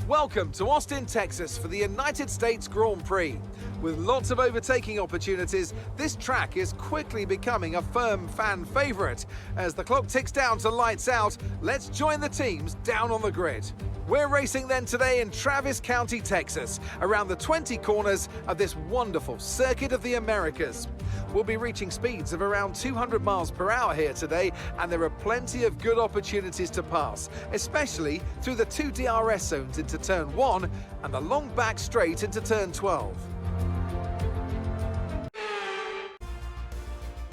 Welcome to Austin, Texas for the United States Grand Prix. With lots of overtaking opportunities, this track is quickly becoming a firm fan favorite. As the clock ticks down to lights out, let's join the teams down on the grid. We're racing then today in Travis County, Texas, around the 20 corners of this wonderful Circuit of the Americas. We'll be reaching speeds of around 200 miles per hour here today, and there are plenty of good opportunities to pass, especially through the two DRS zones into turn 1 and the long back straight into turn 12.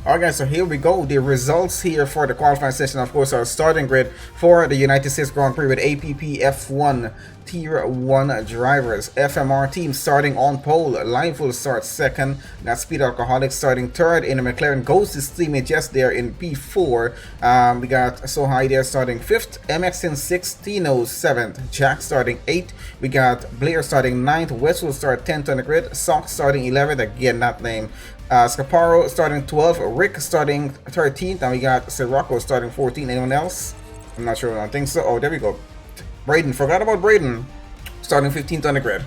Alright guys, so here we go. The results here for the qualifying session, of course, our starting grid for the United States Grand Prix with APPF1 Tier 1 drivers. FMR team starting on pole. Live will start second. That's Speed Alcoholic starting third. In the McLaren Ghost is teammate just there in P4. We got So High there starting fifth. MX in sixth. Tino seventh. Jack starting eighth. We got Blair starting ninth. West will start 10th on the grid. Sock starting 11th. Again, that name. Scaparo starting 12th, Rick starting 13th, and we got Sirocco starting 14th. Anyone else? I'm not sure. I don't think so. Oh, there we go. Braden. Forgot about Braden. Starting 15th on the grid.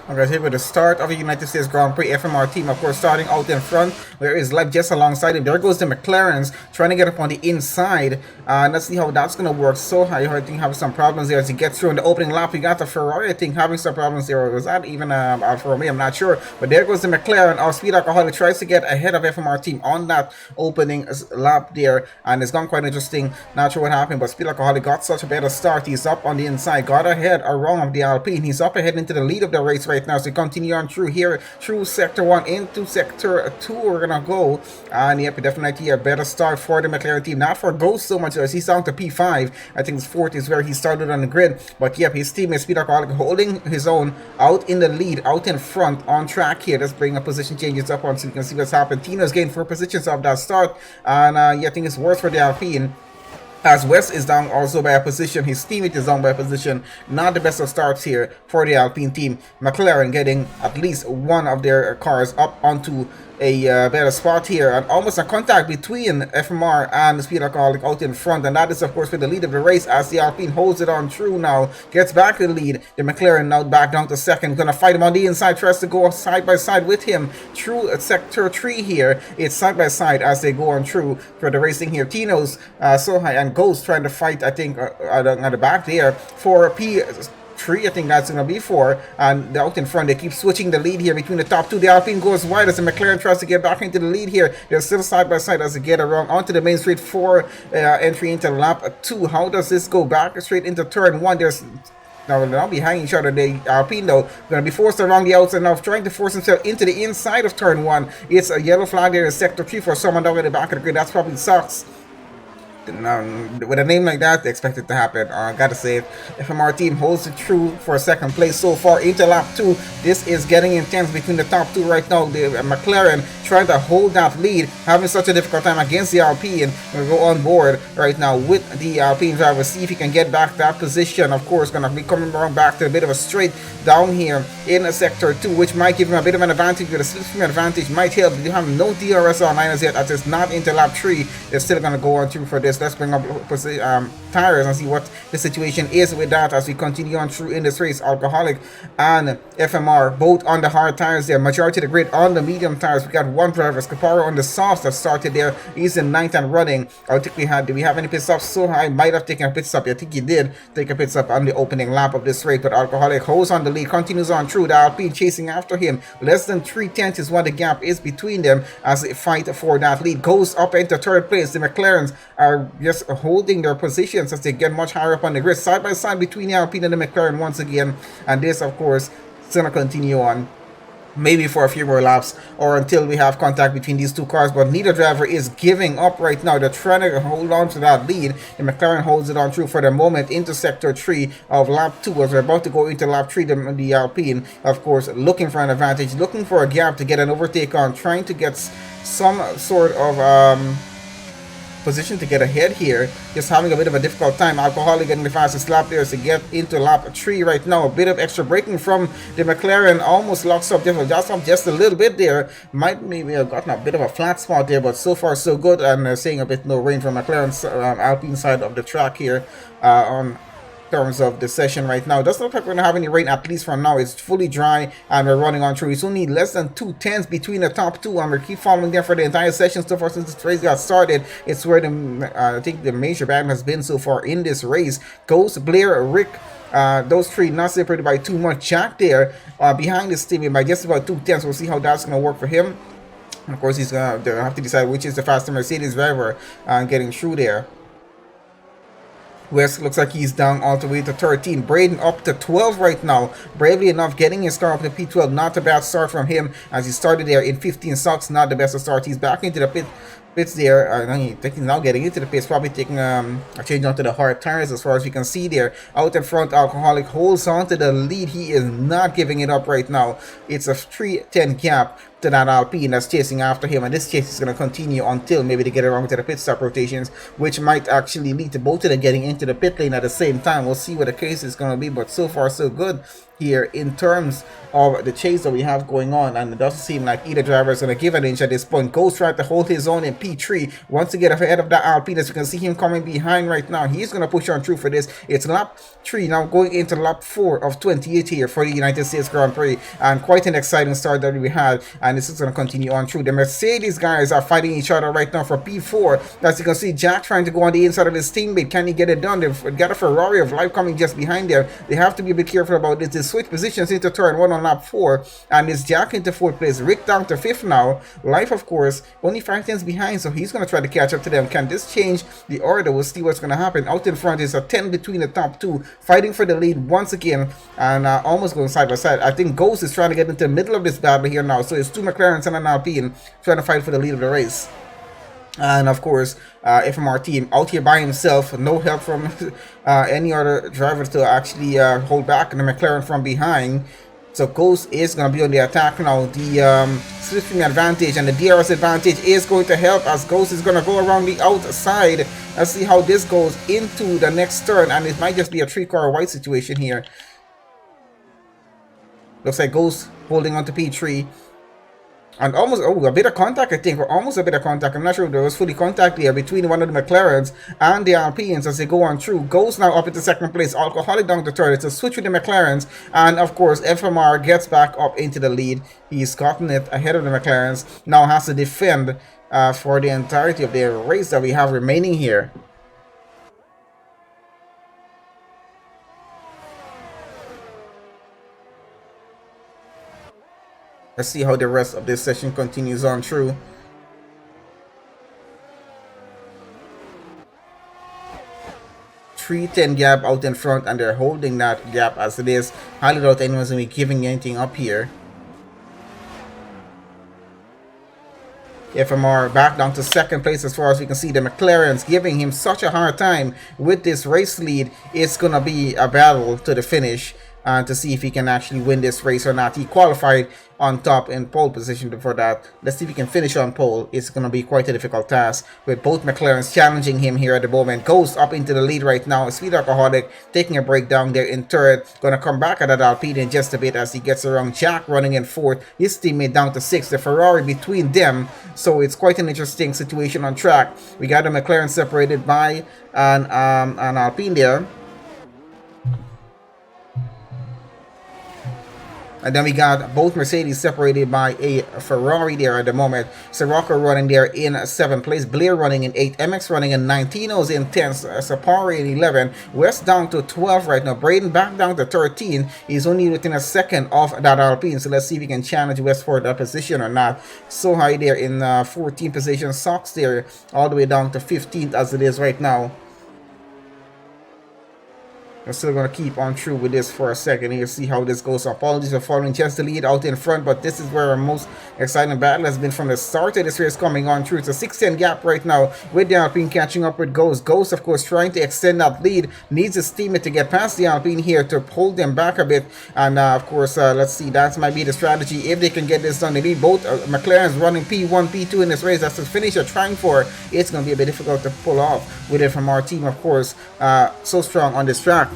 Alright, here with the start of the United States Grand Prix. FMR team, of course, starting out in front. There is Live just alongside him. There goes the McLarens trying to get up on the inside. Let's see how that's going to work. So High, I think, having some problems there as he gets through in the opening lap. We got the Ferrari, I think, having some problems there. Was that even Alfa Romeo? I'm not sure. But there goes the McLaren. Our Speed Alcoholic tries to get ahead of FMR team on that opening lap there. And it's gone quite interesting. Not sure what happened, but Speed Alcoholic got such a better start. He's up on the inside. Got ahead around of the Alpine. He's up ahead into the lead of the race right now. So continue on through here, through sector 1 into sector 2 we're gonna go. And yep, definitely a better start for the McLaren team. Not for Ghost so much as he's down to P5. I think his fourth is where he started on the grid. But yep, his teammate Speed Alcoholic holding his own out in the lead, out in front on track here. Let's bring up position changes up on so we can see what's happened. Tino's gained 4 positions off that start. And yeah, I think it's worse for the Alpine. As West is down also by a position, his teammate is down by a position. Not the best of starts here for the Alpine team. McLaren getting at least one of their cars up onto a better spot here, and almost a contact between FMR and Speed Alcoholic out in front, and that is of course for the lead of the race as the Alpine holds it on through now, gets back to the lead. The McLaren now back down to second, gonna fight him on the inside, tries to go side by side with him through sector 3 here. It's side by side as they go on through for the racing here. Tino's So High and Ghost trying to fight, I think, at the back there for P3, I think that's going to be 4, and out in front they keep switching the lead here between the top two. The Alpine goes wide as the McLaren tries to get back into the lead here. They're still side by side as they get around onto the main street for entry into lap 2. How does this go back straight into turn 1? There's now they'll be hanging each other. The Alpine though going to be forced around the outside now, trying to force himself into the inside of turn 1. It's a yellow flag there in sector 3 for someone down at the back of the grid. That's probably sucks. With a name like that, they expect it to happen. Gotta say it. FMR team holds it true for second place so far into lap 2. This is getting intense between the top 2 right now. The McLaren trying to hold that lead, having such a difficult time against the Alpine. We'll go on board right now with the Alpine driver, see if he can get back that position. Of course, gonna be coming around back to a bit of a straight down here in sector 2, which might give him a bit of an advantage. With a slipstream advantage might help. You have no DRS on-liners yet, as it's not into lap 3. They're still gonna go on through for this. Let's bring up tires and see what the situation is with that as we continue on through in this race. Alcoholic and FMR both on the hard tires there. Majority of the grid on the medium tires. We got one driver, Scaparo, on the softs that started there. He's in 9th and running. I think did we have any pit stops? So High might have taken a pit stop. I think he did take a pit stop on the opening lap of this race, but Alcoholic holds on the lead, continues on through. The Alpine chasing after him. Less than 3/10 is what the gap is between them as they fight for that lead. Goes up into 3rd place. The McLarens are just holding their positions as they get much higher up on the grid, side by side between the Alpine and the McLaren once again. And this, of course, is going to continue on maybe for a few more laps or until we have contact between these two cars, but neither driver is giving up right now. They're trying to hold on to that lead. The McLaren holds it on through for the moment into sector 3 of lap 2 as we're about to go into lap 3. The Alpine, of course, looking for an advantage, looking for a gap to get an overtake on, trying to get some sort of position to get ahead here. Just having a bit of a difficult time. Alcoholic getting the fastest lap there to get into lap 3 right now. A bit of extra braking from the McLaren. Almost locks up just a little bit there. Might maybe have gotten a bit of a flat spot there, but so far so good. And seeing a bit no rain from McLaren's Alpine side of the track here on terms of the session right now. It doesn't look like we're going to have any rain, at least for now. It's fully dry and we're running on through. It's only less than 2 tenths between the top two, and we keep following them for the entire session so far since this race got started. It's where the I think the major battle has been so far in this race. Ghost, Blair, Rick, those three not separated by too much. Jack there behind this team by just about 2 tenths. We'll see how that's going to work for him. Of course, he's going to have to decide which is the faster Mercedes driver getting through there. West looks like he's down all the way to 13. Braden up to 12 right now. Bravely enough, getting his car up to P12. Not a bad start from him as he started there in 15 socks. Not the best of start. He's back into the pits there. I think he's now getting into the pits, probably taking a change onto the hard tires as far as you can see there. Out in front, Alcoholic holds on to the lead. He is not giving it up right now. It's a 3:10 gap to that Alpine that's chasing after him, and this chase is going to continue until maybe they get around to the pit stop rotations, which might actually lead to both of them getting into the pit lane at the same time. We'll see what the case is going to be, but so far so good here in terms of the chase that we have going on, and it doesn't seem like either driver is going to give an inch at this point. Ghost tried to hold his own in P3 once to get ahead of that Alpine. As you can see him coming behind right now, he's going to push on through for this. It's lap 3 now, going into lap 4 of 28 here for the United States Grand Prix, and quite an exciting start that we had, and this is going to continue on through. The Mercedes guys are fighting each other right now for P4. As you can see, Jack trying to go on the inside of his teammate. Can he get it done? They've got a Ferrari of Life coming just behind there. They have to be a bit careful about this. They switch positions into turn 1 on lap 4, and it's Jack into 4th place. Rick down to 5th now. Life, of course, only 5 tenths behind, so he's going to try to catch up to them. Can this change the order? We'll see what's going to happen. Out in front is a 10 between the top two, fighting for the lead once again, and almost going side by side. I think Ghost is trying to get into the middle of this battle here now, so it's 2 McLarens and an Alpine trying to fight for the lead of the race. And of course, FMR team out here by himself, no help from any other driver to actually hold back the McLaren from behind. So Ghost is going to be on the attack now. The slipstream advantage and the DRS advantage is going to help, as Ghost is going to go around the outside. Let's see how this goes into the next turn, and it might just be a 3-car white situation here. Looks like Ghost holding on to P3. And almost, a bit of contact, I think, or almost a bit of contact. I'm not sure if there was fully contact there between one of the McLarens and the Alpines as they go on through. Goes now up into 2nd place. Alcoholic down to 3rd. It's a switch with the McLarens. And of course, FMR gets back up into the lead. He's gotten it ahead of the McLarens. Now has to defend for the entirety of the race that we have remaining here. Let's see how the rest of this session continues on through. .310 gap out in front, and they're holding that gap as it is. Highly doubt anyone's going to be giving anything up here. FMR back down to 2nd place as far as we can see. The McLaren's giving him such a hard time with this race lead. It's going to be a battle to the finish. To see if he can actually win this race or not. He qualified on top in pole position for that. Let's see if he can finish on pole. It's going to be quite a difficult task with both McLarens challenging him here at the moment. Goes up into the lead right now. Speed Alcoholic taking a break down there in 3rd. Going to come back at that Alpine in just a bit as he gets around Jack running in 4th. His teammate down to 6th. The Ferrari between them. So it's quite an interesting situation on track. We got the McLaren separated by an Alpine there. And then we got both Mercedes separated by a Ferrari there at the moment. Sirocco running there in 7th place. Blair running in 8th. MX running in 9th. Tino's in 10th. Sapari in 11th. West down to 12 right now. Braden back down to 13. He's only within a second of that Alpine. So let's see if he can challenge West for that position or not. So high there in 14th position. Sox there all the way down to 15th as it is right now. I'm still going to keep on through with this for a second here, see how this goes. Apologies for following just the lead out in front, but this is where our most exciting battle has been from the start of this race coming on through. It's a 6-10 gap right now with the Alpine catching up with Ghost. Ghost, of course, trying to extend that lead, needs his teammate to get past the Alpine here to hold them back a bit. And of course, let's see, that might be the strategy. If they can get this done, they need both McLarens running P1, P2 in this race. That's the finish they're trying for. It's going to be a bit difficult to pull off with it from our team, of course, so strong on this track.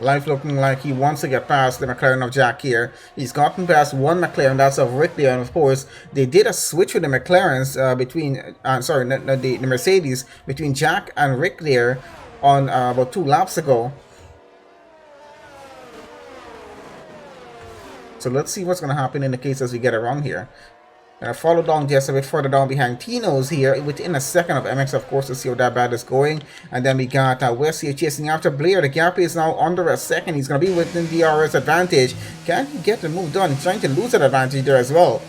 Life looking like he wants to get past the McLaren of Jack here. He's gotten past one McLaren, that's of Rick there, and of course they did a switch with the McLarens the Mercedes between Jack and Rick there on about 2 laps ago. So let's see what's going to happen in the case as we get around here. Follow down just a bit further down behind Tino's here within a second of MX, of course, to see how that battle is going. And then we got West here chasing after Blair. The gap is now under a second. He's going to be within DRS advantage. Can he get the move done? He's trying to lose that advantage there as well.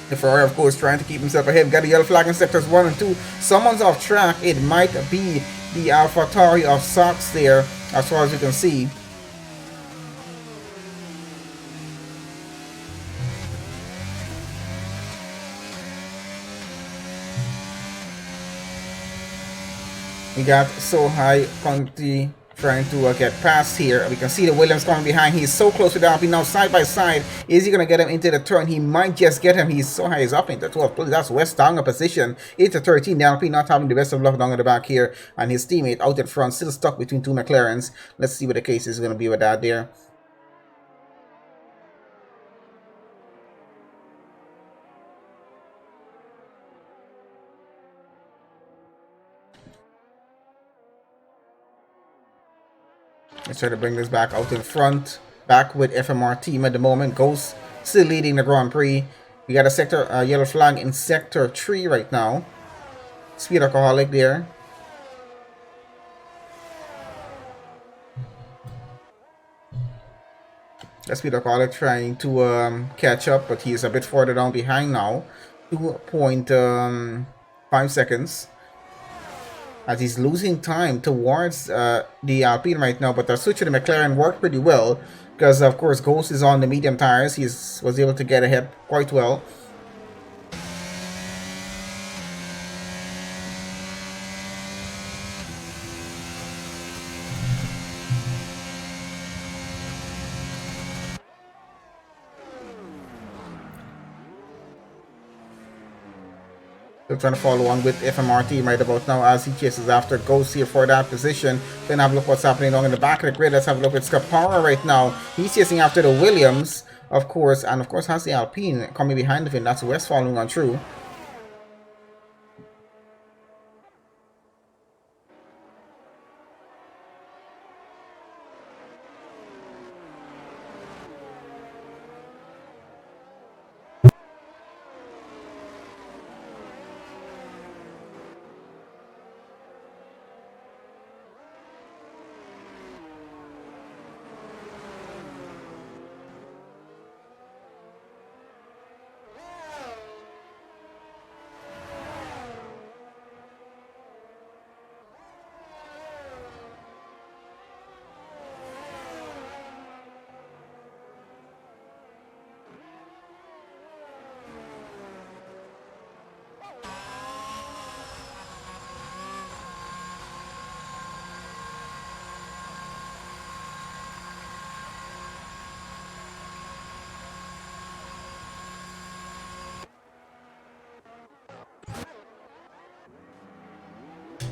The Ferrari, of course, trying to keep himself ahead. Got the yellow flag in sectors 1 and 2. Someone's off track. It might be the AlphaTauri of Sox there, as far as you can see. We got So High Conti trying to get past here. We can see the Williams coming behind. He's so close to the Alpine now, side by side. Is he going to get him into the turn? He might just get him. He's So High is up into 12th. That's West down a position into 13. The Alpine not having the best of luck down at the back here. And his teammate out in front, still stuck between 2 McLarens. Let's see what the case is going to be with that there. Let's try to bring this back out in front. Back with FMR team at the moment. Ghost still leading the Grand Prix. We got a sector yellow flag in sector 3 right now. Speed Alcoholic there. Speed Alcoholic trying to catch up, but he's a bit further down behind now. 2.5 seconds. As he's losing time towards the Alpine right now, but the switch to the McLaren worked pretty well because, of course, Ghost is on the medium tires. He was able to get ahead quite well. Still trying to follow on with FMR team right about now as he chases after Ghost here for that position. Then have a look what's happening along in the back of the grid. Let's have a look at Scapara right now. He's chasing after the Williams, of course, and of course has the Alpine coming behind of him. That's West following on through.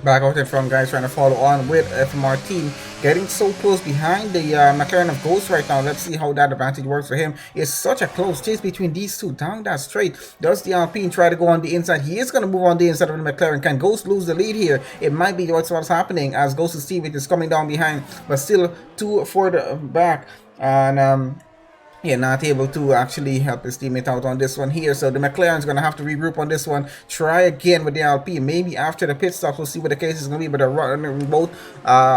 Back out in front, guys, trying to follow on with FMR team. Getting so close behind the McLaren of Ghost right now. Let's see how that advantage works for him. It's such a close chase between these two. Down that straight. Does the Alpine try to go on the inside? He is going to move on the inside of the McLaren. Can Ghost lose the lead here? It might be what's happening as Ghost's teammate is coming down behind. But still 2 further back. And Yeah, not able to actually help his teammate out on this one here. So the McLaren's going to have to regroup on this one. Try again with the LP. Maybe after the pit stops, we'll see what the case is going to be. But running both,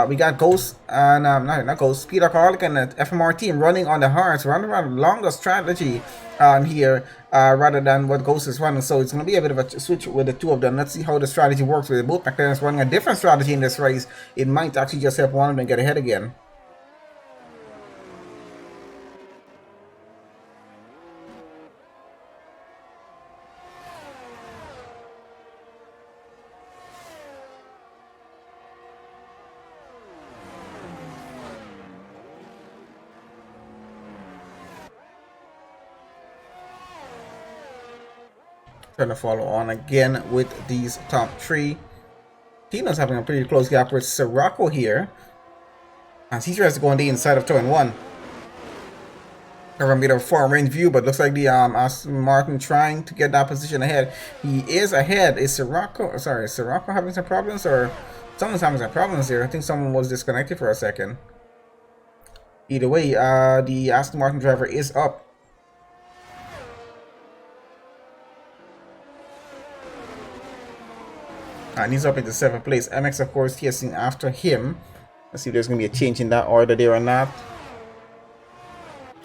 we got Ghost and, not Ghost, Peter Carlick and the FMR team running on the hearts, running around longer strategy here rather than what Ghost is running. So it's going to be a bit of a switch with the two of them. Let's see how the strategy works with both McLaren's running a different strategy in this race. It might actually just help one of them get ahead again. Trying to follow on again with these top three. Tino's having a pretty close gap with Sirocco here, as he tries to go on the inside of turn one. Have a bit of a far range view, but looks like the Aston Martin trying to get that position ahead. He is ahead. Is Sirocco? Sorry, is Sirocco having some problems, or someone's having some problems here? I think someone was disconnected for a second. Either way, the Aston Martin driver is up. And he's up into 7th place. MX, of course, chasing after him. Let's see if there's going to be a change in that order there or not.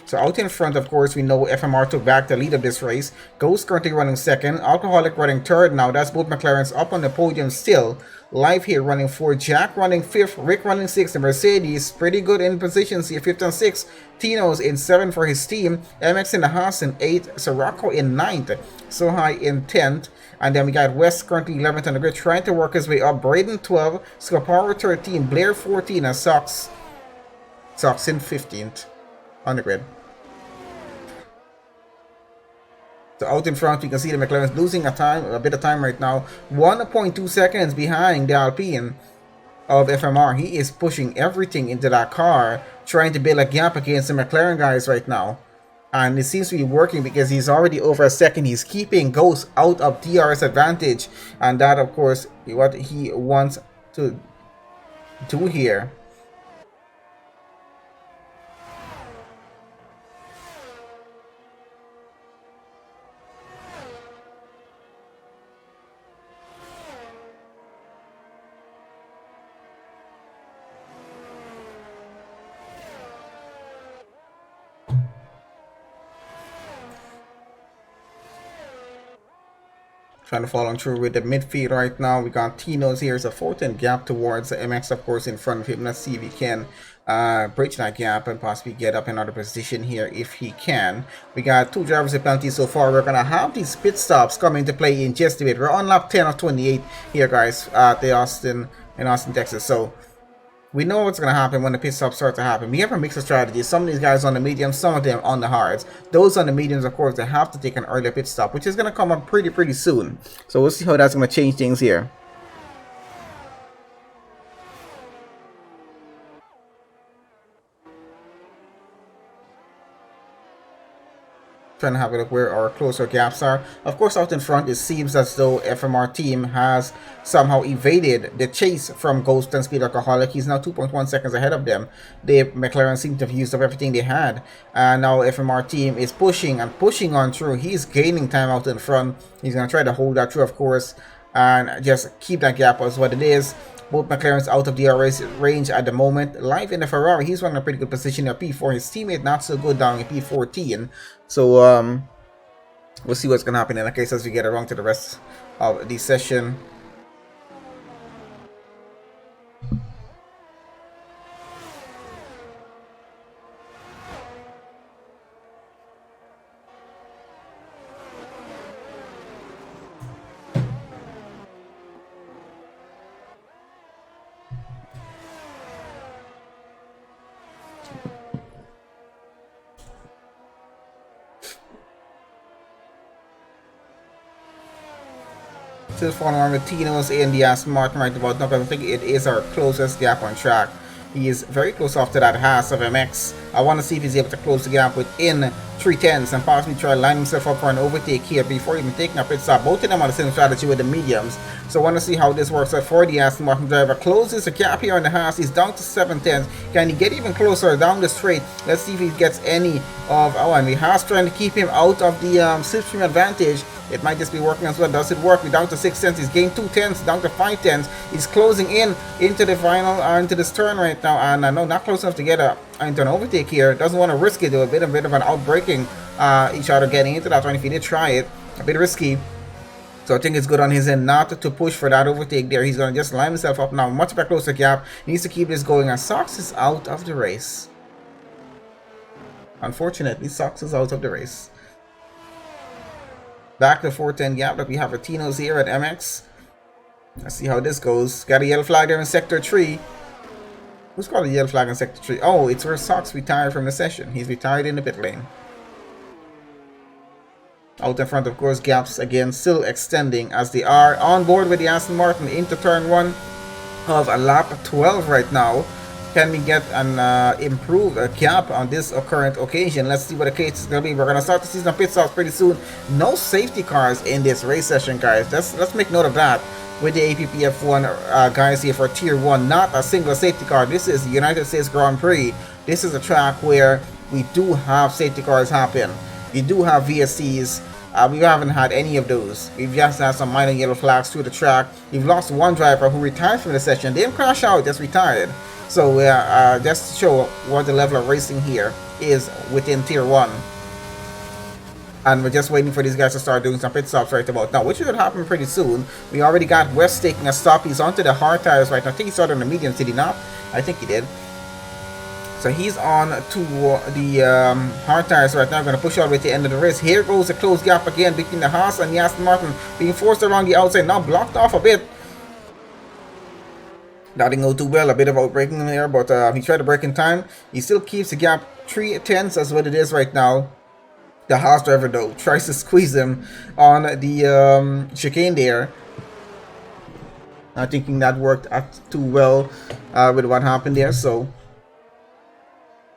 So out in front, of course, we know FMR took back the lead of this race. Ghost currently running second. Alcoholic running third now. That's both McLarens up on the podium still. Live here running fourth. Jack running fifth. Rick running sixth. And Mercedes pretty good in positions here. 5th and 6th. Tino's in 7th for his team. MX in the Haas in 8th. Sirocco in 9th. Sohai in 10th. And then we got West currently 11th on the grid, trying to work his way up. Braden 12, Scaparo 13, Blair 14, and Sox in 15th on the grid. So out in front, we can see the McLaren's losing a bit of time right now. 1.2 seconds behind the Alpine of FMR. He is pushing everything into that car, trying to build a gap against the McLaren guys right now. And it seems to be working because he's already over a second. He's keeping Ghost out of DRS advantage. And that, of course, what he wants to do here. Trying to follow through with the midfield right now. We got Tino's here. It's a 4th gap towards the MX, of course, in front of him. Let's see if he can bridge that gap and possibly get up another position here if he can. We got 2 drivers with penalties so far. We're going to have these pit stops come into play in just a bit. We're on lap 10 of 28 here, guys, at the Austin, Texas. So we know what's going to happen when the pit stops start to happen. We have a mix of strategies. Some of these guys on the mediums, some of them on the hards. Those on the mediums, of course, they have to take an earlier pit stop, which is going to come up pretty soon. So we'll see how that's going to change things here. Trying to have a look where our closer gaps are. Of course, out in front, it seems as though FMR team has somehow evaded the chase from Ghost and Speed Alcoholic. He's now 2.1 seconds ahead of them. The McLaren seem to have used up everything they had. And now FMR team is pushing on through. He's gaining time out in front. He's going to try to hold that through, of course, and just keep that gap as what it is. Both McLaren's out of DRS range at the moment. Live in the Ferrari, he's running a pretty good position at P4. His teammate not so good down in P14. So we'll see what's going to happen in that case as we get around to the rest of the session. Still following on with Tino's in the Aston Martin right about now, because I think it is our closest gap on track. He is very close off to that Haas of MX. I want to see if he's able to close the gap within 3 tenths and possibly try to line himself up for an overtake here before even taking a pit stop. Both of them on the same strategy with the mediums. So I want to see how this works out for the Aston Martin driver. Closes the gap here on the Haas. He's down to 7 tenths. Can he get even closer down the straight? Let's see if he gets any of... Oh, and the Haas trying to keep him out of the slipstream advantage. It might just be working as well. Does it work? We're down to 6 tenths. He's gained 2 tenths, down to 5 tenths. He's closing in into the final, into this turn right now. And no, not close enough to get into an overtake here. Doesn't want to risk it, though. A bit of an outbreaking each other getting into that one. If he did try it, a bit risky. So I think it's good on his end not to push for that overtake there. He's going to just line himself up now. Much better closer gap. He needs to keep this going. And Sox is out of the race. Unfortunately, Sox is out of the race. Back to 410 gap that we have for Tino's here at MX. Let's see how this goes. Got a yellow flag there in Sector 3. Who's got a yellow flag in Sector 3? Oh, it's where Sox retired from the session. He's retired in the pit lane. Out in front, of course, gaps again still extending as they are on board with the Aston Martin into turn 1 of a lap 12 right now. Can we get an improved gap on this current occasion? Let's see what the case is going to be. We're going to start to see some pit stops pretty soon. No safety cars in this race session, guys. Let's make note of that. With the APPF1 guys here for Tier 1, not a single safety car. This is the United States Grand Prix. This is a track where we do have safety cars happen. We do have VSCs. We haven't had any of those. We've just had some minor yellow flags through the track. We've lost one driver who retired from the session. They didn't crash out, just retired. So just to show what the level of racing here is within Tier 1. And we're just waiting for these guys to start doing some pit stops right about now, which should happen pretty soon. We already got West taking a stop. He's onto the hard tires right now. I think he started on the mediums, did he not? I think he did. So he's on to the hard tires right now. I'm going to push all the way to the end of the race. Here goes the close gap again between the Haas and the Aston Martin, being forced around the outside. Now blocked off a bit. That didn't go too well. A bit of outbraking there, but he tried to break in time. He still keeps the gap 3 tenths. That's what it is right now. The Haas driver, though, tries to squeeze him on the chicane there. Not thinking that worked out too well with what happened there. So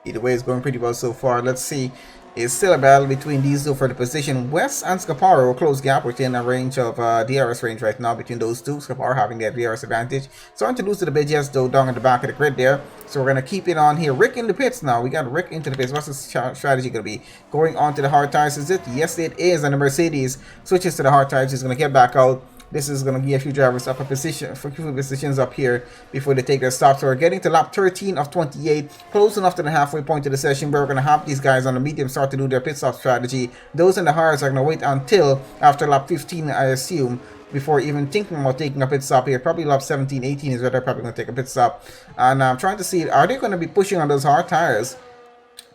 either way, it's going pretty well so far. Let's see. It's still a battle between these two for the position. West and Scaparo, close gap within a range of DRS range right now between those two. Scaparo having the DRS advantage. Starting to lose to the BGS though down at the back of the grid there. So we're going to keep it on here. Rick in the pits now. We got Rick into the pits. What's the strategy going to be? Going on to the hard tires, is it? Yes, it is. And the Mercedes switches to the hard tires. He's going to get back out. This is going to give a few drivers up a position for a few positions up here before they take their stop. So we're getting to lap 13 of 28, close enough to the halfway point of the session where we're going to have these guys on the medium start to do their pit stop strategy. Those in the hards are going to wait until after lap 15, I assume, before even thinking about taking a pit stop here. Probably lap 17, 18 is where they're probably going to take a pit stop. And I'm trying to see, are they going to be pushing on those hard tires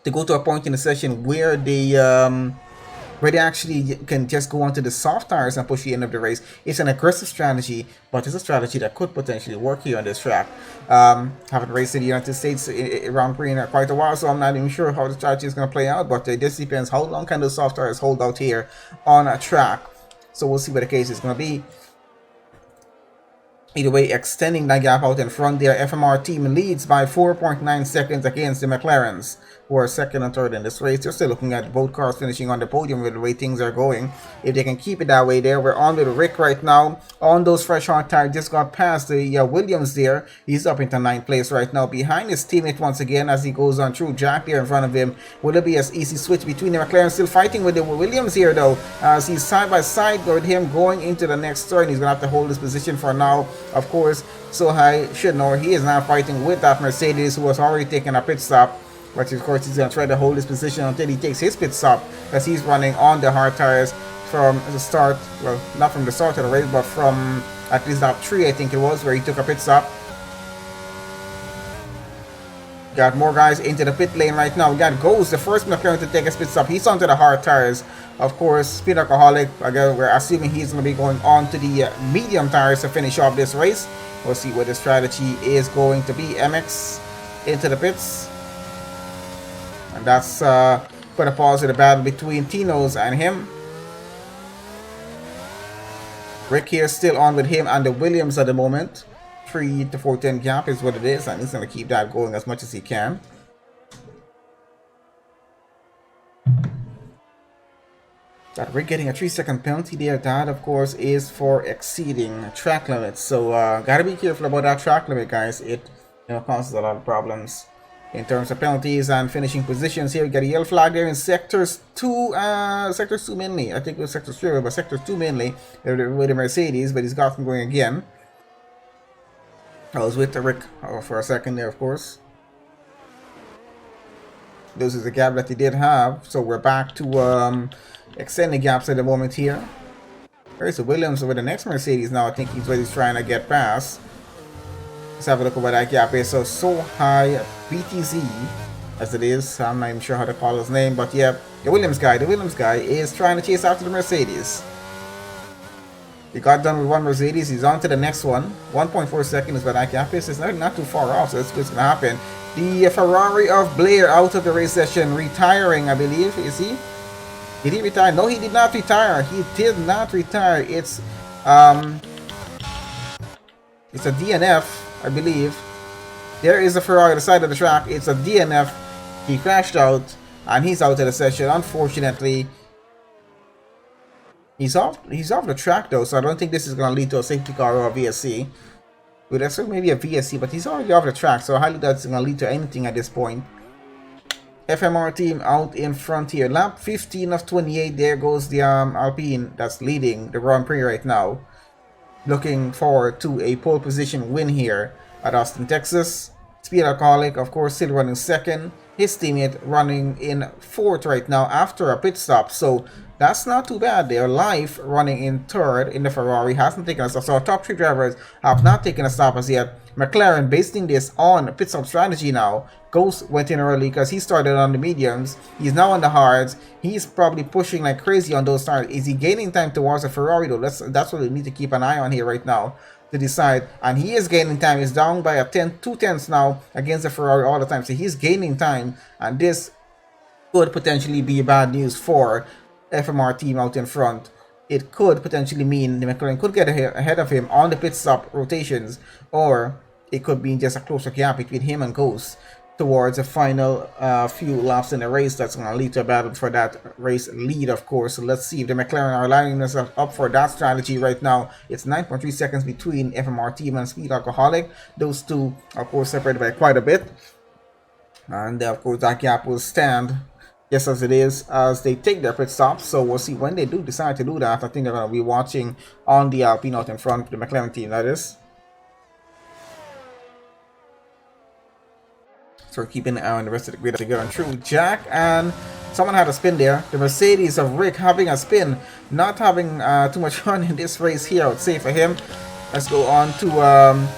to go to a point in the session where they actually can just go onto the soft tires and push the end of the race. It's an aggressive strategy, but it's a strategy that could potentially work here on this track. Haven't raced in the United States Grand Prix in quite a while, so I'm not even sure how the strategy is going to play out, but it just depends how long can those soft tires hold out here on a track. So we'll see what the case is going to be. Either way, extending that gap out in front there. FMR team leads by 4.9 seconds against the McLarens, who are second and third in this race. They're still looking at both cars finishing on the podium with the way things are going. If they can keep it that way there. We're on with Rick right now. On those fresh hard tires, just got past the Williams there. He's up into 9th place right now. Behind his teammate once again as he goes on through. Jack there in front of him. Will it be an easy switch between the McLaren? Still fighting with the Williams here though. As he's side by side with him going into the next turn. He's going to have to hold his position for now. Of course, so I should know he is now fighting with that Mercedes who was already taking a pit stop. But of course, he's going to try to hold his position until he takes his pit stop, as he's running on the hard tires from the start. Well, not from the start of the race, but from at least lap 3, I think it was, where he took a pit stop. Got more guys into the pit lane right now. We got Ghost, the first McLaren to take a pit stop. He's onto the hard tires. Of course, Speed Alcoholic, again, we're assuming he's going to be going on to the medium tires to finish off this race. We'll see what the strategy is going to be. MX into the pits. And that's put a pause in the battle between Tino's and him. Rick here still on with him and the Williams at the moment. 3 to 410 gap is what it is, and he's going to keep that going as much as he can. That we're getting a 3-second penalty there. That, of course, is for exceeding track limits. So, gotta be careful about that track limit, guys. It, causes a lot of problems in terms of penalties and finishing positions. Here we got a yellow flag there in sectors 2, sectors 2 mainly. I think it was sectors 3, but sectors 2 mainly with the Mercedes, but he's got them going again. I was with Rick for a second there, of course. This is the gap that he did have, so we're back to extending gaps at the moment here. There's the Williams with the next Mercedes now. I think he's really trying to get past. Let's have a look at what that gap is. So high BTZ as it is. I'm not even sure how to call his name, but yeah, the Williams guy is trying to chase after the Mercedes. He got done with one Mercedes, he's on to the next one. 1.4 seconds is what that gap is. It's not too far off, so that's what's gonna happen. The Ferrari of Blair out of the race session, retiring, I believe. Is he? Did he retire? No, he did not retire. He did not retire. It's a DNF. I believe. There is a Ferrari on the side of the track. It's a DNF. He crashed out and he's out of the session. Unfortunately, he's off the track though, so I don't think this is going to lead to a safety car or a VSC. Well, that's maybe a VSC, but he's already off the track, so I highly doubt it's going to lead to anything at this point. FMR team out in front here. Lap 15 of 28. There goes the Alpine that's leading the Grand Prix right now. Looking forward to a pole position win here at Austin, Texas. Speed Alcoholic, of course, still running second. His teammate running in fourth right now after a pit stop. So that's not too bad there. Life running in third in the Ferrari hasn't taken a stop. So our top 3 drivers have not taken a stop as yet. McLaren basing this on pit stop strategy now. Ghost went in early because he started on the mediums. He's now on the hards. He's probably pushing like crazy on those tires. Is he gaining time towards the Ferrari though? That's what we need to keep an eye on here right now to decide. And he is gaining time. He's down by 2 tenths now against the Ferrari all the time. So he's gaining time, and this could potentially be bad news for FMR team out in front. It could potentially mean the McLaren could get ahead of him on the pit stop rotations, or it could be just a closer gap between him and Ghost towards the final few laps in the race. That's going to lead to a battle for that race lead, of course. So let's see if the McLaren are lining themselves up for that strategy right now. It's 9.3 seconds between FMR team and Speed Alcoholic. Those two, of course, separated by quite a bit. And of course, that gap will stand just as it is as they take their pit stops. So we'll see when they do decide to do that. I think they're going to be watching on the Alpine out in front, the McLaren team, that is. So we're keeping an eye on the rest of the grid as they get on through. Jack and someone had a spin there. The Mercedes of Rick having a spin, not having too much fun in this race here, I would say, for him. Let's go on to,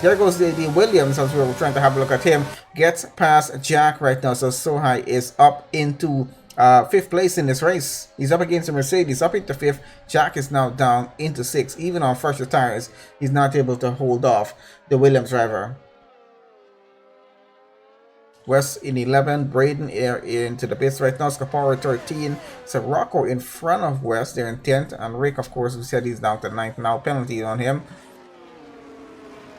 there goes the Williams, as we were trying to have a look at him. Gets past Jack right now, so Sohai is up into 5th place in this race. He's up against the Mercedes, up into 5th. Jack is now down into 6th. Even on fresher tires, he's not able to hold off the Williams driver. West in 11, Braden into the pits right now. Scaparo 13. So Rocco in front of West, they're in 10th. And Rick, of course, we said he's down to 9th now. Penalty on him.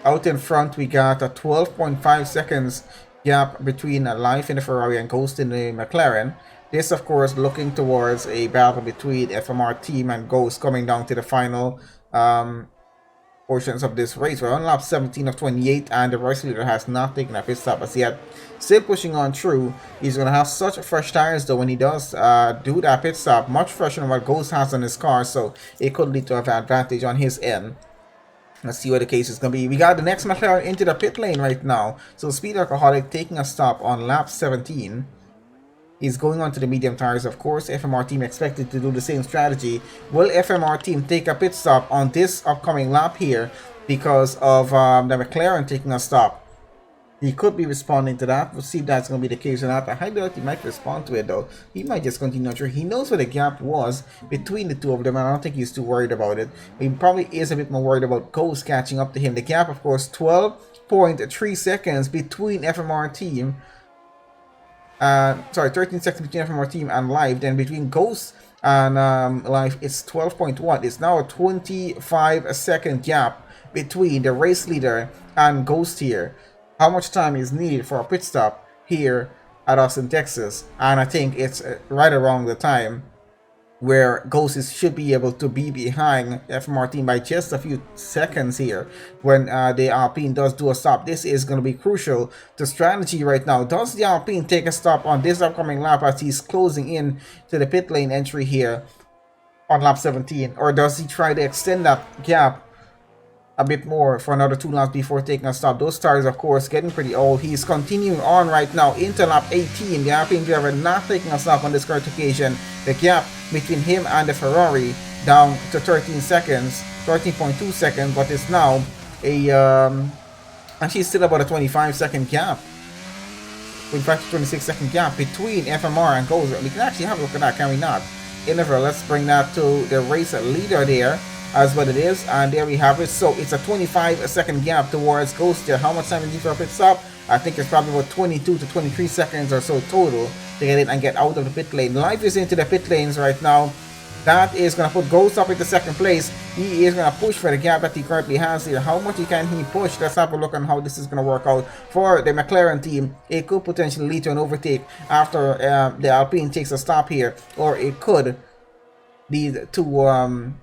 Out in front, we got a 12.5 seconds gap between Life in the Ferrari and Ghost in the McLaren. This, of course, looking towards a battle between FMR team and Ghost coming down to the final portions of this race. We're on lap 17 of 28, and the race leader has not taken a pit stop as yet. Still pushing on through. He's going to have such fresh tires though when he does do that pit stop. Much fresher than what Ghost has on his car, so it could lead to an advantage on his end. Let's see what the case is going to be. We got the next McLaren into the pit lane right now. So Speed Alcoholic taking a stop on lap 17. He's going on to the medium tires, of course. FMR team expected to do the same strategy. Will FMR team take a pit stop on this upcoming lap here because of the McLaren taking a stop? He could be responding to that. We'll see if that's going to be the case or not. I highly doubt he might respond to it though. He might just continue on through. He knows where the gap was between the two of them, and I don't think he's too worried about it. He probably is a bit more worried about Ghost catching up to him. The gap, of course, 12.3 seconds between FMR team. 13 seconds between FMR team and Live. Then between Ghost and Live, it's 12.1. It's now a 25-second gap between the race leader and Ghost here. How much time is needed for a pit stop here at Austin, Texas? And I think it's right around the time where Ghost should be able to be behind FMR team by just a few seconds here when the Alpine does do a stop. This is going to be crucial to strategy right now. Does the Alpine take a stop on this upcoming lap as he's closing in to the pit lane entry here on lap 17, or does he try to extend that gap a bit more for another 2 laps before taking a stop? Those tires, of course, getting pretty old. He's continuing on right now into lap 18. The Alpine driver not taking a stop on this current occasion. The gap between him and the Ferrari down to 13 seconds, 13.2 seconds, but it's now actually still about a 25-second gap. 25 to 26-second gap between FMR and Ghost. We can actually have a look at that, can we not? Interval, let's bring that to the race leader there as what it is, and there we have it. So it's a 25-second gap towards Ghost there. How much time is he for a pit stop? I think it's probably about 22 to 23 seconds or so total to get in and get out of the pit lane. Live is into the pit lanes right now. That is going to put Ghost up into second place. He is going to push for the gap that he currently has here. How much can he push? Let's have a look on how this is going to work out for the McLaren team. It could potentially lead to an overtake after the Alpine takes a stop here, or it could lead to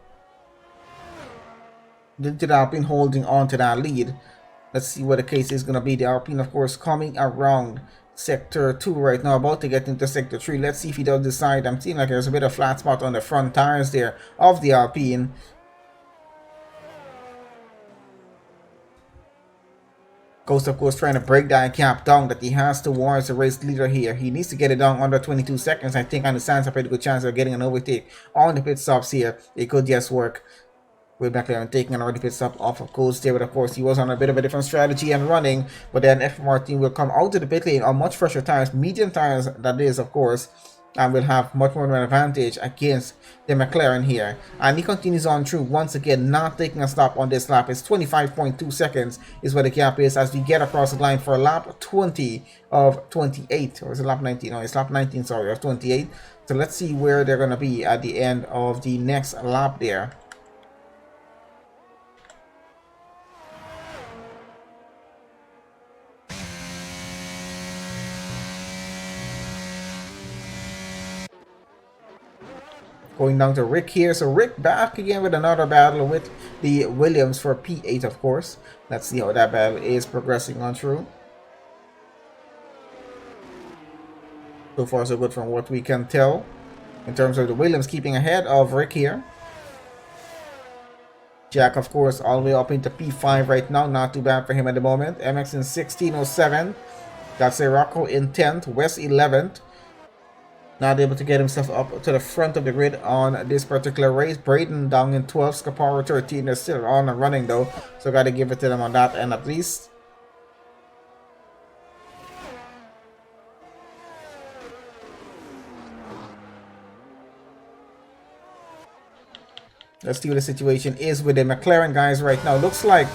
the Alpine holding on to that lead. Let's see what the case is going to be. The Alpine, of course, coming around sector 2 right now, about to get into sector 3. Let's see if he does decide. I'm seeing like there's a bit of flat spot on the front tires there of the Alpine. Ghost, of course, trying to break that gap down that he has towards the race leader here. He needs to get it down under 22 seconds. I think on stands a pretty good chance of getting an overtake on the pit stops here. It could just work with McLaren taking an early pit stop off of Ghost there, but of course he was on a bit of a different strategy and running. But then FMR team will come out to the pit lane on much fresher tires, medium tires that is, of course, and will have much more of an advantage against the McLaren here. And he continues on through once again, not taking a stop on this lap. It's 25.2 seconds is what the gap is as we get across the line for lap 20 of 28, or is it lap 19? No, it's lap 19, sorry, of 28. So let's see where they're going to be at the end of the next lap there. Going down to Rick here. So Rick back again with another battle with the Williams for P8, of course. Let's see how that battle is progressing on through. So far so good from what we can tell in terms of the Williams keeping ahead of Rick here. Jack, of course, all the way up into P5 right now. Not too bad for him at the moment. MX in 1607. Got Sirocco in 10th. West 11th. Not able to get himself up to the front of the grid on this particular race. Braden down in 12th. Scaparo 13. They're still on and running though. So got to give it to them on that end at least. Let's see what the situation is with the McLaren guys right now. Looks like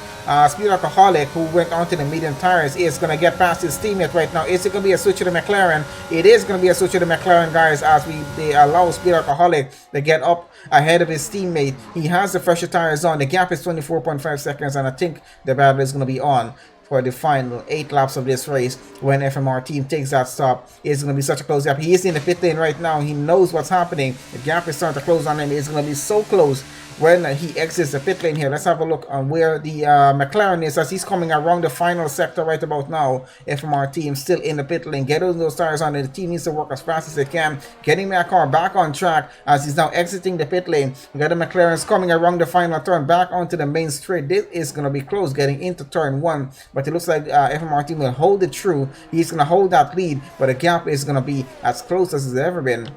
Speed Alcoholic, who went onto the medium tires, is going to get past his teammate right now. Is it going to be a switch to the McLaren? It is going to be a switch to the McLaren guys as they allow Speed Alcoholic to get up ahead of his teammate. He has the fresher tires on. The gap is 24.5 seconds, and I think the battle is going to be on for the final 8 laps of this race. When FMR team takes that stop, it's going to be such a close gap. He is in the pit lane right now. He knows what's happening. The gap is starting to close on him. It's going to be so close when he exits the pit lane here. Let's have a look on where the McLaren is as he's coming around the final sector right about now. FMR team still in the pit lane, getting those tires on, and the team needs to work as fast as they can, getting that car back on track as he's now exiting the pit lane. We got the McLaren's coming around the final turn back onto the main straight. This is going to be close getting into turn 1, but it looks like FMR team will hold it through. He's going to hold that lead, but the gap is going to be as close as it's ever been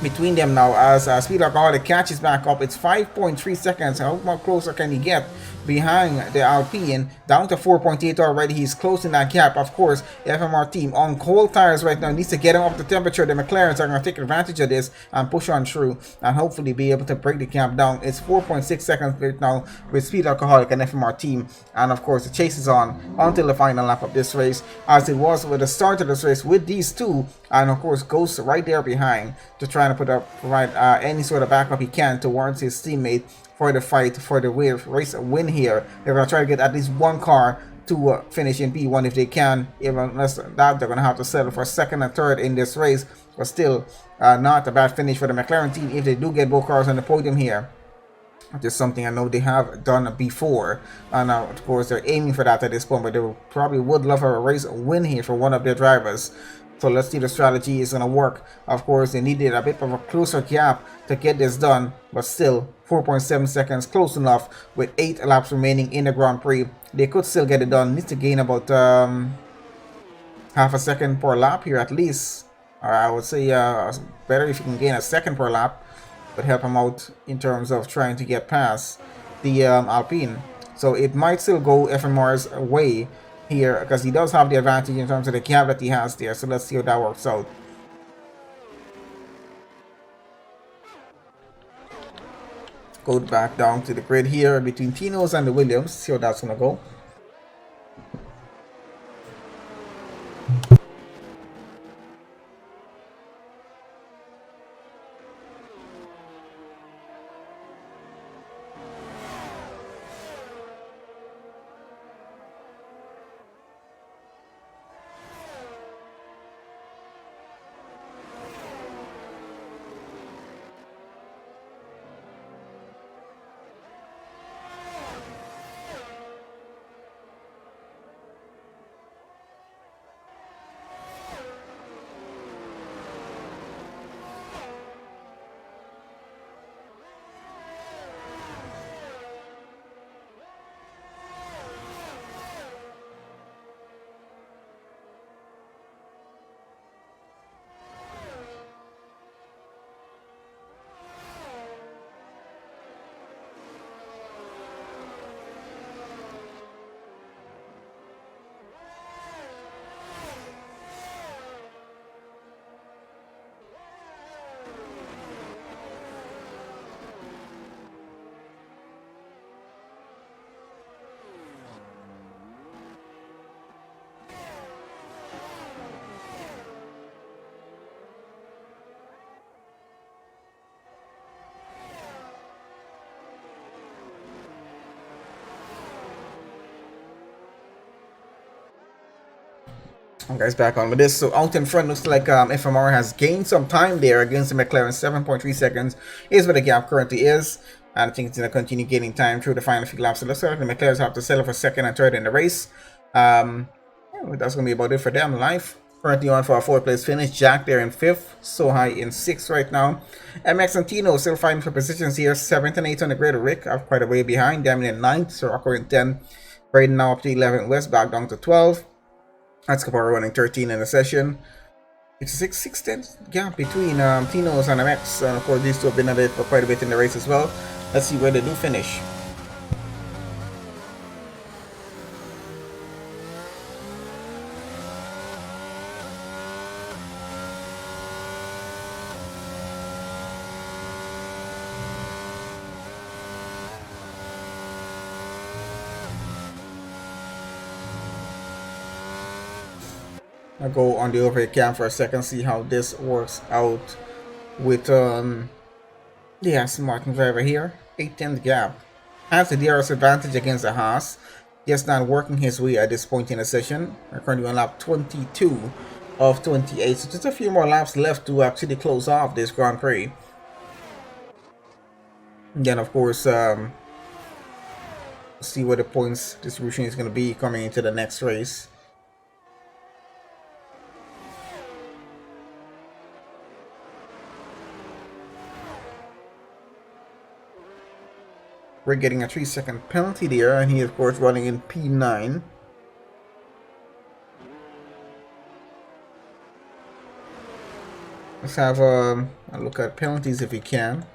between them now as Speed Alcoholic catches back up. It's 5.3 seconds. How much closer can he get behind the Alpine? Down to 4.8 already. He's closing that gap. Of course, the FMR team on cold tires right now needs to get him up to temperature. The McLarens are going to take advantage of this and push on through and hopefully be able to break the gap down. It's 4.6 seconds right now with Speed Alcoholic and FMR team, and of course the chase is on until the final lap of this race, as it was with the start of this race with these two, and of course Ghost right there behind to try to provide any sort of backup he can towards his teammate for the fight for the race win here. They're going to try to get at least one car to finish in P1 if they can. Even less than that, they're going to have to settle for second and third in this race, but still not a bad finish for the McLaren team if they do get both cars on the podium here. Just something I know they have done before, and of course they're aiming for that at this point, but they probably would love a race win here for one of their drivers. So let's see the strategy is going to work. Of course, they needed a bit of a closer gap to get this done, but still 4.7 seconds, close enough with 8 laps remaining in the Grand Prix. They could still get it done. Need to gain about half a second per lap here at least. Or I would say better if you can gain a second per lap. But help him out in terms of trying to get past the Alpine. So it might still go FMR's way here because he does have the advantage in terms of the gap that he has there. So let's see how that works out. Go back down to the grid here between Tino's and the Williams. See how that's gonna go. Guys, back on with this. So out in front looks like FMR has gained some time there against the McLaren. 7.3 seconds is where the gap currently is, and I think it's going to continue gaining time through the final few laps. So looks like the McLarens have to settle for second and third in the race. Yeah, that's going to be about it for them. Life currently on for a 4th place finish. Jack there in 5th, so high in 6th right now. MX and Tino still fighting for positions here. 7th and 8th on the grid. Rick are quite a way behind them in 9th. So Rocco in 10. Braden now up to 11th. West back down to 12. That's Capara running 13 in the session. It's a 6-10 gap between Tino's and MX. And of course, these two have been at it for quite a bit in the race as well. Let's see where they do finish. I'll go on the overhead cam for a second, see how this works out with the Aston Martin driver here. 8-10 gap. Has the DRS advantage against the Haas. Just not working his way at this point in the session. We're currently on lap 22 of 28. So just a few more laps left to actually close off this Grand Prix. And then of course see what the points distribution is going to be coming into the next race. We're getting a 3-second penalty there, and he of course running in P9. Let's have a look at penalties if we can.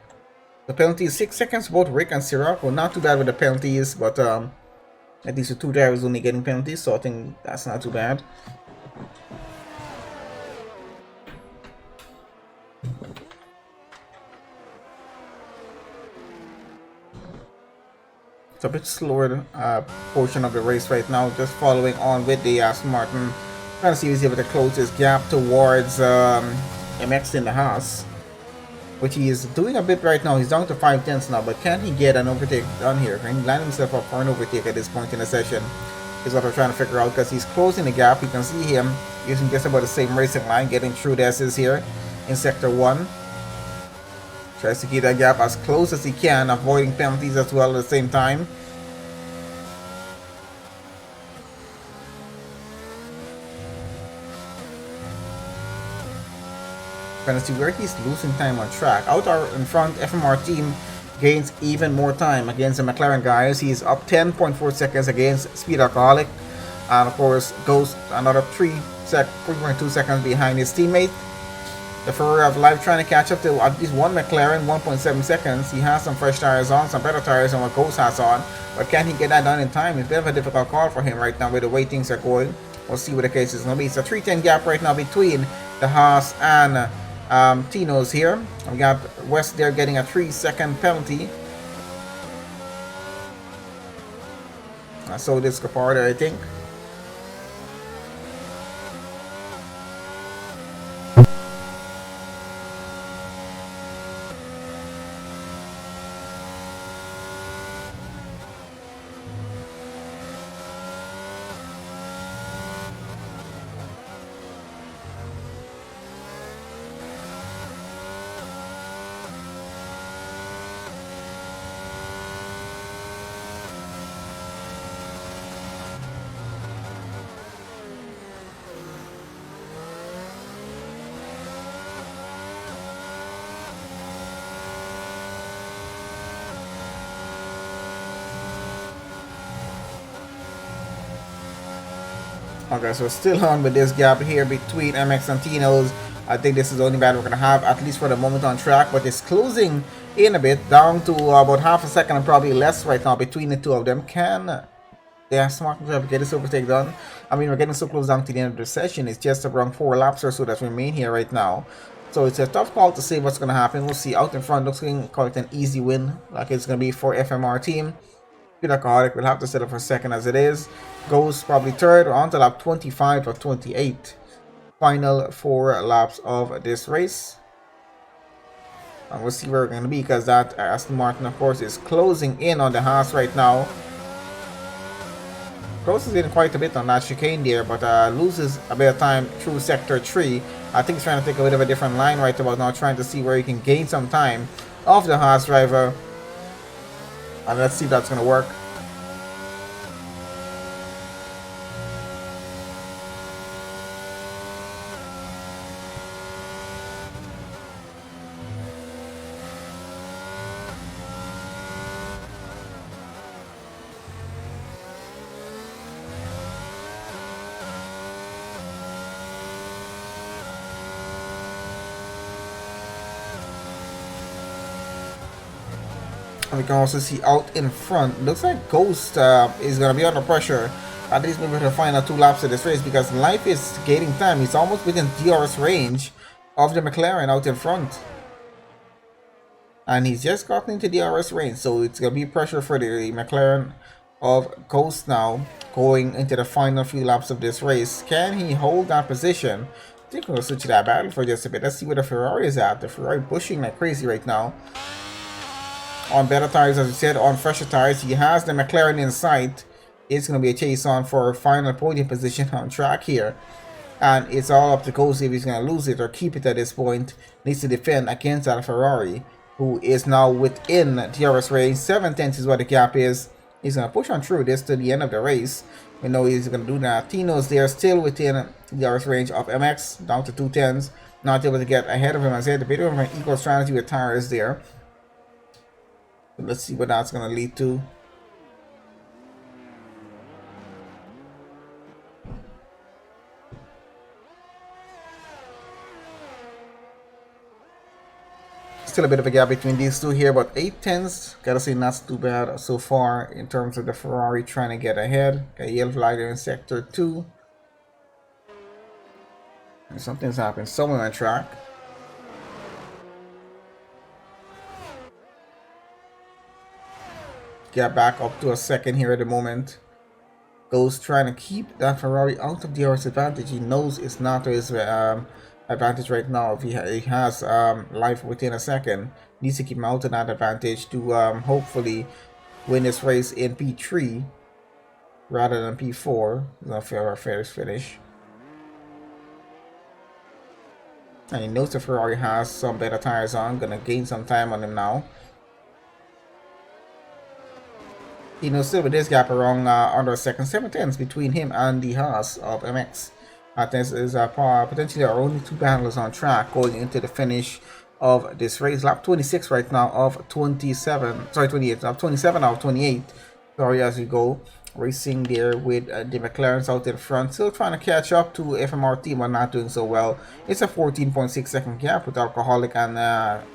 The penalty is 6 seconds, both Rick and Sirocco. Not too bad with the penalties, but at least the two drivers only getting penalties, so I think that's not too bad. It's a bit slower portion of the race right now, just following on with the Aston Martin. Trying to see if he's able to close his gap towards MX in the Haas. which he is doing a bit right now. He's down to 5 tenths now, but can he get an overtake done here? Can he land himself up for an overtake at this point in the session? Is what I'm trying to figure out, because he's closing the gap. You can see him using just about the same racing line, getting through the S's here in sector 1. Tries to keep that gap as close as he can, avoiding penalties as well at the same time. Trying to see where he's losing time on track. Out in front, FMR team gains even more time against the McLaren guys. He's up 10.4 seconds against Speed Alcoholic, and of course goes another 3.2 seconds behind his teammate. The Ferrari of Live trying to catch up to at least one McLaren, 1.7 seconds. He has some fresh tires on, some better tires than what Ghost has on, but can he get that done in time? It's a bit of a difficult call for him right now with the way things are going. We'll see what the case is going to be. It's a 3:10 gap right now between the Haas and Tino's here. We got West there getting a 3-second penalty. So this Caparda, I think. Okay, so still on with this gap here between MX and Tino's. I think this is the only battle we're going to have, at least for the moment, on track. But it's closing in a bit, down to about half a second and probably less right now between the two of them. Can they have smart enough to get this overtake done? I mean, we're getting so close down to the end of the session. It's just around 4 laps or so that remain here right now. So it's a tough call to say what's going to happen. We'll see. Out in front, looks like call it an easy win, like it's going to be for FMR team. Alcoholic will have to settle for second as it is. Goes probably third or on to lap 25 or 28. Final 4 laps of this race. And we'll see where we're going to be, because that Aston Martin, of course, is closing in on the Haas right now. Closes in quite a bit on that chicane there, but loses a bit of time through sector 3. I think he's trying to take a bit of a different line right about now, trying to see where he can gain some time off the Haas driver. And let's see if that's going to work. And we can also see out in front, looks like Ghost is going to be under pressure, at least maybe the final 2 laps of this race, because Life is gaining time. He's almost within DRS range of the McLaren out in front. And he's just gotten into DRS range, so it's going to be pressure for the McLaren of Ghost now, going into the final few laps of this race. Can he hold that position? I think we'll switch to that battle for just a bit. Let's see where the Ferrari is at. The Ferrari pushing like crazy right now. On better tires, as we said, on fresher tires. He has the McLaren in sight. It's going to be a chase on for a final podium position on track here. And it's all up to Ghost if he's going to lose it or keep it at this point. Needs to defend against that Ferrari, who is now within DRS range. 7 tenths is what the gap is. He's going to push on through this to the end of the race. We know he's going to do that. Tino's there, still within DRS range of MX, down to 2 tenths. Not able to get ahead of him. As I said, the bit of an equal strategy with tires there. Let's see what that's going to lead to. Still a bit of a gap between these two here, but 8 tenths. Gotta say, not too bad so far in terms of the Ferrari trying to get ahead. Got a yellow flag there in sector 2. And something's happened somewhere on track. Get back up to a second here at the moment. Goes trying to keep that Ferrari out of the DRS advantage. He knows it's not to his advantage right now. If he has life within a second, needs to keep him out of that advantage to hopefully win this race in P3 rather than P4. Not fair finish. And he knows the Ferrari has some better tires on, gonna gain some time on him now. You know, still with this gap around under a second, 7 tenths between him and the Haas of MX. This is potentially our only two battlers on track going into the finish of this race. Lap 26 right now of 27, sorry 28, lap 27 out of 28. Sorry, as we go racing there with the McLarens out in front, still trying to catch up to FMR team, but not doing so well. It's a 14.6 second gap with Alcoholic and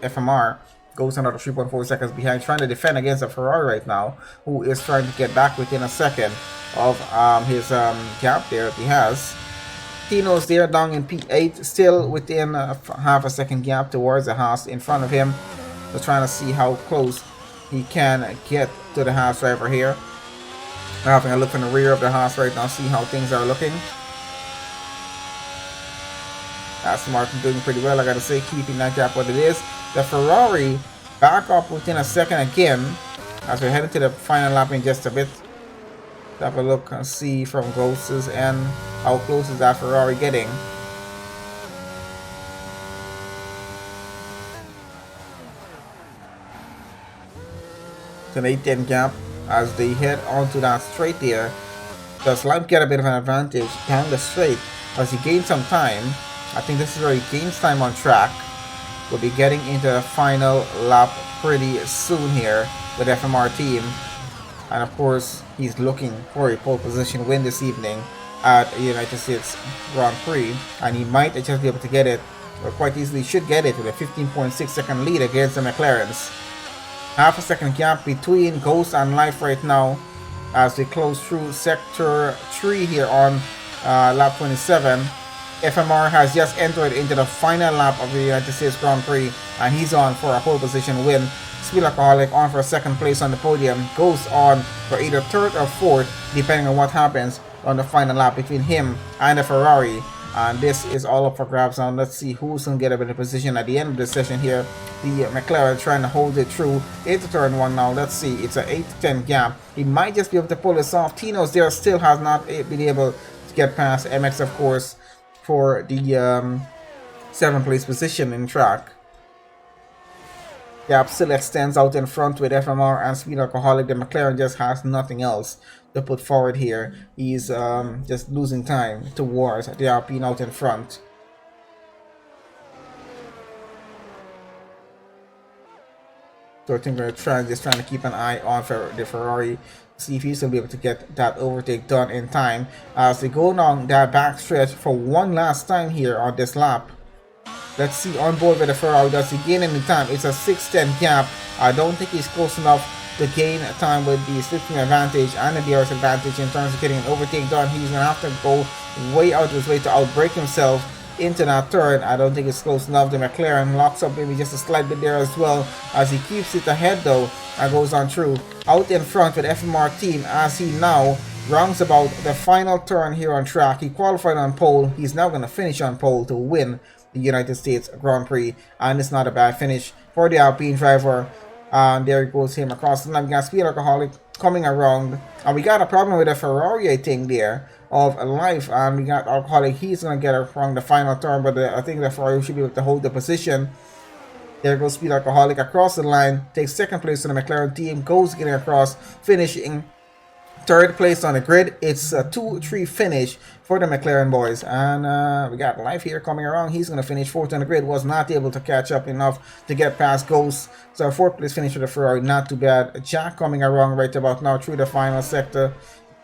FMR. Goes another 3.4 seconds behind, trying to defend against a Ferrari right now, who is trying to get back within a second of his gap there that he has. Tino's there down in P8, still within half a second gap towards the Haas in front of him. So trying to see how close he can get to the Haas driver here. Having a look in the rear of the Haas right now, see how things are looking. Aston Martin doing pretty well, I gotta say, keeping that gap what it is. The Ferrari back up within a second again as we're heading to the final lap in just a bit. Have a look and see from Ghost's end how close is that Ferrari getting. It's an 8-10 gap as they head onto that straight there. Does Lime get a bit of an advantage down the straight as he gains some time? I think this is where he gains time on track. We'll be getting into the final lap pretty soon here with FMR team. And of course, he's looking for a pole position win this evening at the United States Grand Prix. And he might just be able to get it, or quite easily should get it, with a 15.6 second lead against the McLarens. Half a second gap between Ghost and Life right now as they close through sector 3 here on lap 27. FMR has just entered into the final lap of the United States Grand Prix and he's on for a pole position win. Speed Alcoholic on for second place on the podium, goes on for either third or fourth depending on what happens on the final lap between him and the Ferrari. And this is all up for grabs now. Let's see who's going to get a better position at the end of the session here. The McLaren trying to hold it through into turn 1 now. Let's see, it's an 8-10 gap. He might just be able to pull this off. Tino's there still has not been able to get past MX, of course, for the 7th place position in track. Gap still extends out in front with FMR and Speed Alcoholic. The McLaren just has nothing else to put forward here. He's just losing time towards the Alpine out in front. So I think we're trying to keep an eye on for the Ferrari, see if he's going to be able to get that overtake done in time as they go along that back stretch for one last time here on this lap. Let's see on board with the Ferrari, does he gain any time? It's a 6-10 gap. I don't think he's close enough to gain time with the slipstream advantage and the DRS advantage in terms of getting an overtake done. He's going to have to go way out of his way to outbrake himself into that turn. I don't think it's close enough. The McLaren locks up maybe just a slight bit there as well as he keeps it ahead though and goes on through. Out in front with FMR team as he now rounds about the final turn here on track. He qualified on pole. He's now going to finish on pole to win the United States Grand Prix, and it's not a bad finish for the Alpine driver. And there goes him across the line. We got Speed Alcoholic coming around, and we got a problem with the Ferrari, I think, there of Life, and we got Alcoholic. He's gonna get it from the final turn, but I think the Ferrari should be able to hold the position. There goes Speed Alcoholic across the line, takes second place on the McLaren team, goes getting across, finishing third place on the grid. It's a 2-3 finish for the McLaren boys, and we got Life here coming around. He's going to finish fourth on the grid, was not able to catch up enough to get past Ghost. So fourth place finish for the Ferrari, not too bad. Jack coming around right about now through the final sector,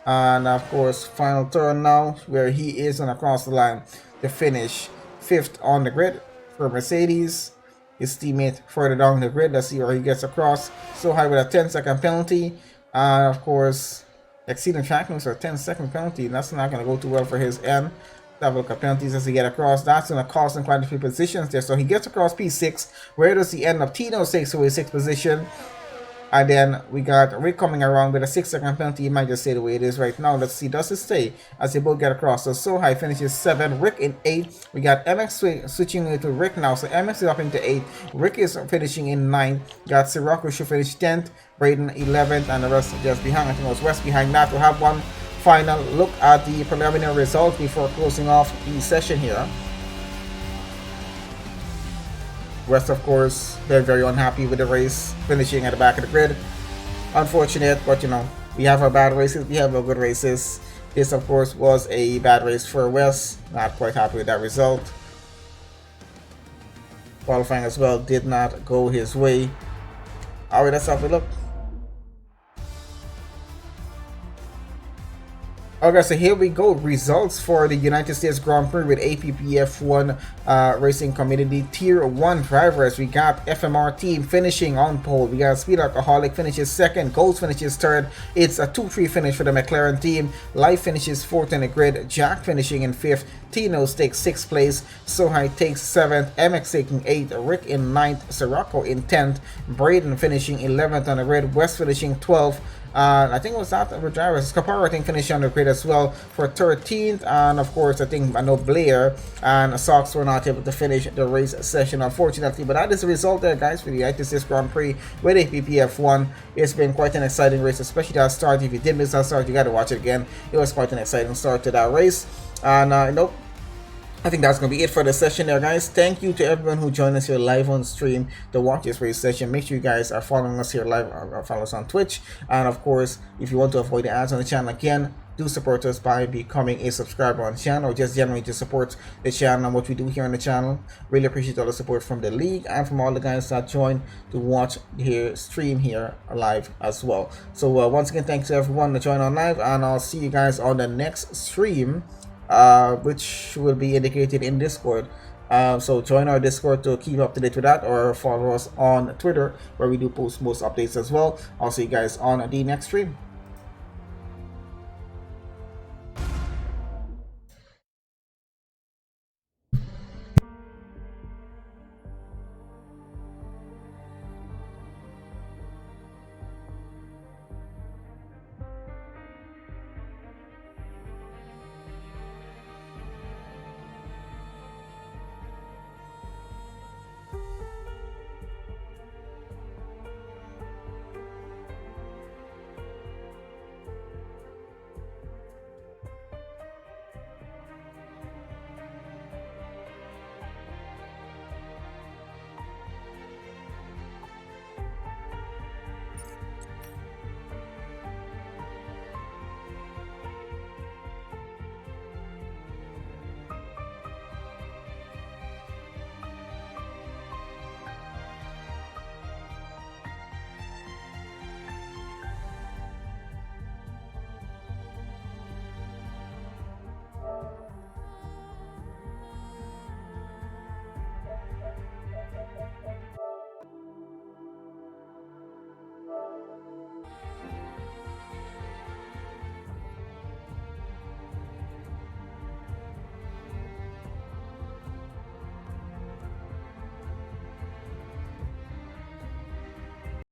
and of course final turn now where he is going to cross the line to finish fifth on the grid for Mercedes. His teammate further down the grid, let's see where he gets across. So high with a 10-second penalty, and of course exceeding track limits for a 10-second penalty. That's not going to go too well for his end. Let's have a look at penalties as he get across. That's going to cost him quite a few positions there. So he gets across P6. Where does he end up? Tino takes away 6th position. And then we got Rick coming around with a 6-second penalty. He might just stay the way it is right now. Let's see, does it stay as they both get across? So Sohai finishes 7, Rick in 8. We got MX switching to Rick now. So MX is up into 8. Rick is finishing in 9. Got Sirocco should finish 10th. Braden 11th. And the rest just behind. I think it was West behind that. We'll have one final look at the preliminary results before closing off the session here. West, of course, they're very unhappy with the race, finishing at the back of the grid. Unfortunate, but you know, we have our bad races, we have our good races. This, of course, was a bad race for West. Not quite happy with that result. Qualifying as well did not go his way. Alright, let's have a look. Okay, so here we go. Results for the United States Grand Prix with APPF1 Racing Community Tier 1 drivers. We got FMR team finishing on pole. We got Speed Alcoholic finishes 2nd. Golds finishes 3rd. It's a 2-3 finish for the McLaren team. Life finishes 4th in the grid. Jack finishing in 5th. Tino's takes 6th place. Sohai takes 7th. MX taking 8th. Rick in 9th. Sirocco in 10th. Braden finishing 11th on the grid. West finishing 12th. I think it was that with drivers. Caparo, I think, finished on the grid as well for 13th, and of course I think I know Blair and Sox were not able to finish the race session, unfortunately. But that is the result there, guys, for the United States Grand Prix with APPF1. It's been quite an exciting race, especially that start. If you did miss that start, you got to watch it again. It was quite an exciting start to that race, and nope. I think that's going to be it for the session there, guys. Thank you to everyone who joined us here live on stream to watch this race session. Make sure you guys are following us here live, or follow us on Twitch. And of course, if you want to avoid the ads on the channel, again, do support us by becoming a subscriber on the channel, or just generally to support the channel and what we do here on the channel. Really appreciate all the support from the league and from all the guys that join to watch here stream here live as well. So once again, thanks to everyone to join on live, and I'll see you guys on the next stream, which will be indicated in Discord. So join our Discord to keep up to date with that, or follow us on Twitter where we do post most updates as well. I'll see you guys on the next stream.